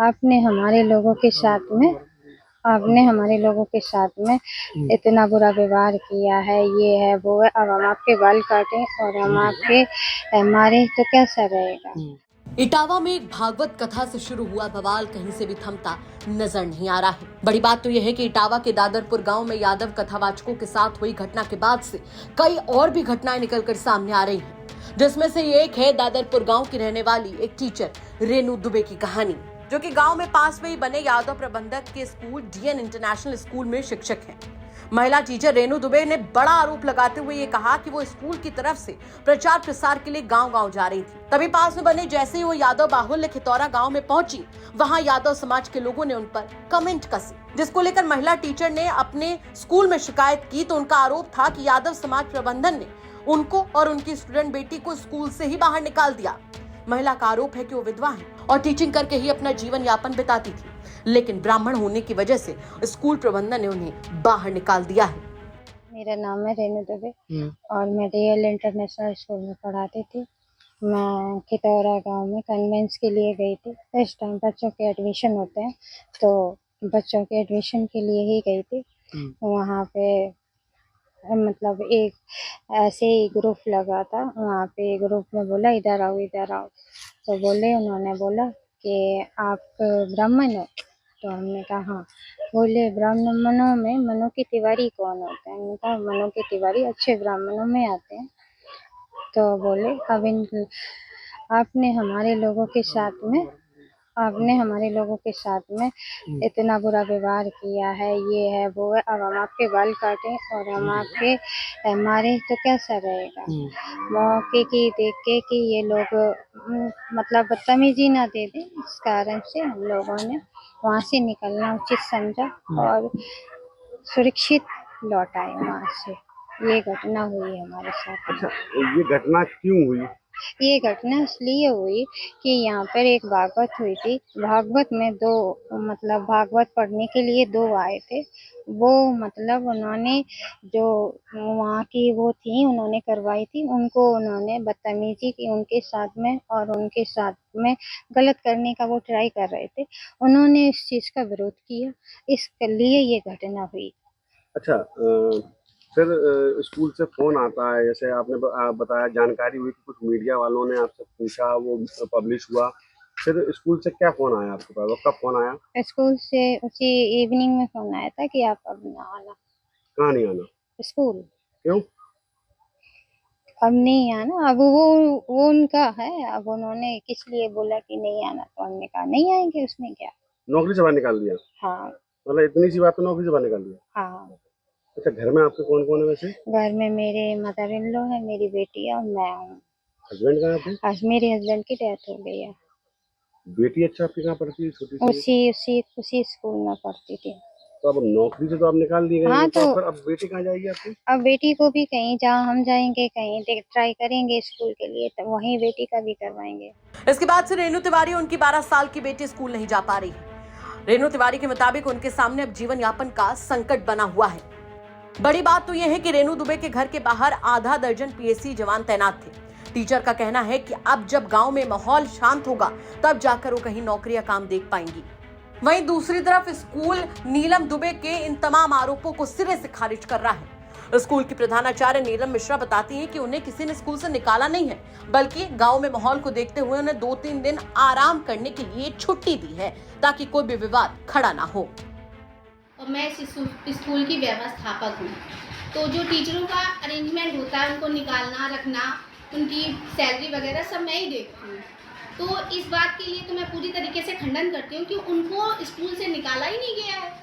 आपने हमारे लोगों के साथ में आपने हमारे लोगों के साथ में इतना बुरा व्यवहार किया है, ये है वो है। अब हम आपके बाल काटें और हम आपके मारे तो कैसा रहेगा। इटावा में एक भागवत कथा से शुरू हुआ बवाल कहीं से भी थमता नजर नहीं आ रहा है। बड़ी बात तो यह है कि इटावा के दादरपुर गांव में यादव कथावाचकों के साथ हुई घटना के बाद से कई और भी घटनाएं निकलकर सामने आ रही हैं, जिसमें से एक है दादरपुर गांव की रहने वाली एक टीचर रेनू दुबे की कहानी, जो कि गांव में पास में ही बने यादव प्रबंधक के स्कूल डीएन इंटरनेशनल स्कूल में शिक्षक हैं। महिला टीचर रेनू दुबे ने बड़ा आरोप लगाते हुए ये कहा कि वो स्कूल की तरफ से प्रचार प्रसार के लिए गांव-गांव जा रही थी। तभी पास में बने जैसे ही वो यादव बाहुल्य खितौरा गांव में पहुंची, वहां यादव समाज के लोगों ने उन पर कमेंट कसे, जिसको लेकर महिला टीचर ने अपने स्कूल में शिकायत की। तो उनका आरोप था कि यादव समाज प्रबंधन ने उनको और उनकी स्टूडेंट बेटी को स्कूल से ही बाहर निकाल दिया। महिला का आरोप है कि वो विधवा है और टीचिंग करके ही अपना जीवन यापन बिताती थी, लेकिन ब्राह्मण होने की वजह से स्कूल प्रबंधन ने उन्हें बाहर निकाल दिया है। मेरा नाम है रेनू दुबे और मैं डीएल इंटरनेशनल स्कूल में पढ़ाती थी। मैं खितौरा गांव में कन्वेंस के लिए गई थी। इस टाइम बच्चों के एडमिशन होते हैं, तो बच्चों के एडमिशन के लिए ही गई थी। वहाँ पे मतलब एक ऐसे ही ग्रुप लगा था। वहाँ पे ग्रुप में बोला इधर आओ इधर आओ, तो उन्होंने बोला कि आप ब्राह्मण हो, तो हमने कहा हाँ। बोले ब्राह्मणों में मनु के तिवारी कौन होते हैं? हमने कहा मनु के तिवारी अच्छे ब्राह्मणों में आते हैं। तो बोले अब इन आपने हमारे लोगों के साथ में आपने हमारे लोगों के साथ में इतना बुरा व्यवहार किया है, ये है वो है। अब हम आपके बाल काटें और हम आपके मारे तो कैसा रहेगा। मौके की देख के कि ये लोग मतलब बदतमीजी ना दे दें, इस कारण से हम लोगों ने वहाँ से निकलना उचित समझा और सुरक्षित लौट आए वहाँ से। ये घटना हुई हमारे साथ। अच्छा, ये घटना क्यों हुई? ये घटना इसलिए हुई कि यहाँ पर एक भागवत हुई थी। भागवत में दो मतलब भागवत पढ़ने के लिए दो आए थे। वो मतलब उन्होंने जो वहाँ की वो थी उन्होंने करवाई थी, उनको उन्होंने बदतमीजी की उनके साथ में और उनके साथ में गलत करने का वो ट्राई कर रहे थे। उन्होंने इस चीज़ का विरोध किया, इसके लिए ये घटना हुई। अच्छा, फिर स्कूल से फोन आता है, जैसे आपने बताया, जानकारी हुई कि कुछ मीडिया वालों ने आपसे पूछा, वो पब्लिश हुआ। फिर स्कूल से क्या फोन आया आपके पास? कब फोन आया? स्कूल से उसी इवनिंग में फोन आया था कि आप अब ना आना। कहाँ नहीं आना? स्कूल। क्यों? अब नहीं आना। अब वो उनका है। अब उन्होंने किस लिए बोला कि नहीं आना, तो हमने कहा नहीं आएंगे, उसमें क्या। नौकरी से बाहर निकाल दिया? हाँ। मतलब इतनी सी बात तो नौकरी से बाहर निकाल दिया? हाँ। अच्छा, घर में आपके कौन कौन है वैसे? घर में मेरे मदर इन लॉ है, मेरी बेटी है और मैं हूँ। हस्बैंड कहाँ है? आज मेरे हस्बैंड की डेथ हो गई है। बेटी अच्छा आपकी कहाँ पढ़ती है? छोटी सी? उसी स्कूल में पढ़ती थी। तो अब नौकरी से तो आप निकाल दी गई। हाँ, तो फिर अब बेटी कहाँ जाएगी आपकी? अब बेटी को भी कहीं जहाँ हम जाएंगे कहीं ट्राई करेंगे स्कूल के लिए, तो वहीं बेटी का भी करवाएंगे। इसके बाद से रेनू तिवारी उनकी 12 साल की बेटी स्कूल नहीं जा पा रही है। रेनू तिवारी के मुताबिक उनके सामने अब जीवन यापन का संकट बना हुआ है। बड़ी बात तो यह है कि रेनू दुबे के घर के बाहर आधा दर्जन पीएसी जवान तैनात थे। टीचर का कहना है कि अब जब गांव में माहौल शांत होगा तब जाकर वो कहीं नौकरी या काम देख पाएंगी। वहीं दूसरी तरफ स्कूल नीलम दुबे के इन तमाम आरोपों को सिरे से खारिज कर रहा है। स्कूल की प्रधानाचार्य नीलम मिश्रा बताती हैं कि उन्हें किसी ने स्कूल से निकाला नहीं है, बल्कि गांव में माहौल को देखते हुए उन्हें 2-3 दिन आराम करने के लिए छुट्टी दी है, ताकि कोई भी विवाद खड़ा ना हो। और मैं इस स्कूल की व्यवस्थापक हूँ, तो जो टीचरों का अरेंजमेंट होता है, उनको निकालना रखना, उनकी सैलरी वगैरह सब मैं ही देखती हूँ। तो इस बात के लिए तो मैं पूरी तरीके से खंडन करती हूँ कि उनको स्कूल से निकाला ही नहीं गया है।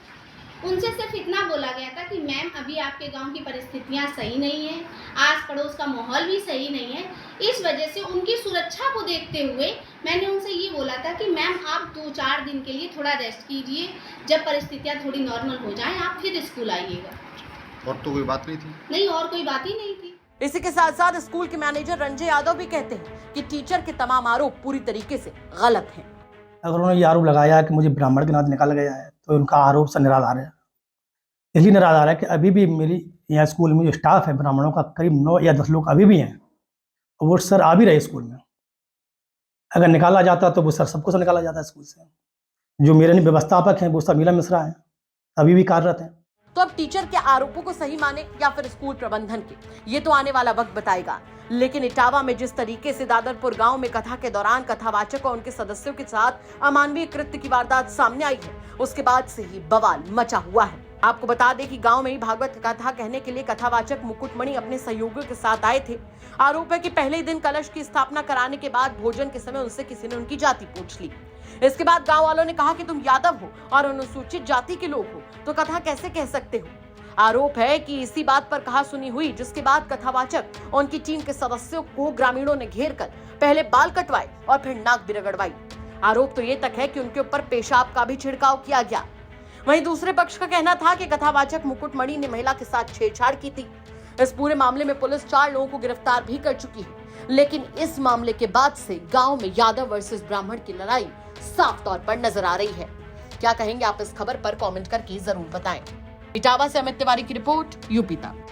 उनसे सिर्फ इतना बोला गया था कि मैम अभी आपके गांव की परिस्थितियाँ सही नहीं हैं, आस पड़ोस का माहौल भी सही नहीं है, इस वजह से उनकी सुरक्षा को देखते हुए मैंने उनसे ये बोला था कि मैम आप 2-4 दिन के लिए थोड़ा रेस्ट कीजिए, जब परिस्थितियाँ थोड़ी नॉर्मल हो जाएं आप फिर स्कूल आइएगा। और तो कोई बात नहीं थी? नहीं, और कोई बात ही नहीं थी। इसी के साथ साथ स्कूल के मैनेजर रंजय यादव भी कहते हैं कि टीचर के तमाम आरोप पूरी तरीके से गलत हैं। अगर उन्होंने ये आरोप लगाया कि मुझे ब्राह्मण के नाते निकाला गया है, तो उनका आरोप से निराधार है। इसलिए निराधार है कि अभी भी मेरी यहाँ स्कूल में जो स्टाफ है ब्राह्मणों का करीब 9 या 10 लोग अभी भी हैं, और वो सर आ भी रहे स्कूल में। अगर निकाला जाता तो वो सर सबको से निकाला जाता है स्कूल से। जो मेरे व्यवस्थापक हैं वो शर्मिला मिश्रा हैं, अभी भी कार्यरत हैं। तो अब टीचर के आरोपों को सही माने या फिर स्कूल प्रबंधन के, ये तो आने वाला वक्त बताएगा। लेकिन इटावा में जिस तरीके से दादरपुर गांव में कथा के दौरान कथावाचक और उनके सदस्यों के साथ अमानवीय कृत्य की वारदात सामने आई है, उसके बाद से ही बवाल मचा हुआ है। आपको बता दें कि गांव में ही भागवत कथा कहने के लिए कथावाचक मुकुटमणि अपने सहयोगियों के साथ आए थे। आरोप है कि पहले ही दिन कलश की स्थापना कराने के बाद भोजन के समय उनसे किसी ने उनकी जाति पूछ ली। इसके बाद गांव वालों ने कहा कि तुम यादव हो और अनुसूचित जाति के लोग हो, तो कथा कैसे कह सकते हो। आरोप है कि इसी बात पर कहा सुनी हुई, जिसके बाद कथावाचक और उनकी टीम के सदस्यों को ग्रामीणों ने घेर कर पहले बाल कटवाए और फिर नाक भी रगड़वाई। आरोप तो ये तक है कि उनके ऊपर पेशाब का भी छिड़काव किया गया। वहीं दूसरे पक्ष का कहना था कि कथावाचक मुकुटमणि ने महिला के साथ छेड़छाड़ की थी। इस पूरे मामले में पुलिस 4 लोगों को गिरफ्तार भी कर चुकी है। लेकिन इस मामले के बाद से गांव में यादव वर्सेस ब्राह्मण की लड़ाई साफ तौर पर नजर आ रही है। क्या कहेंगे आप इस खबर पर कमेंट करके जरूर बताएं। इटावा से अमित तिवारी की रिपोर्ट, यूपी तक।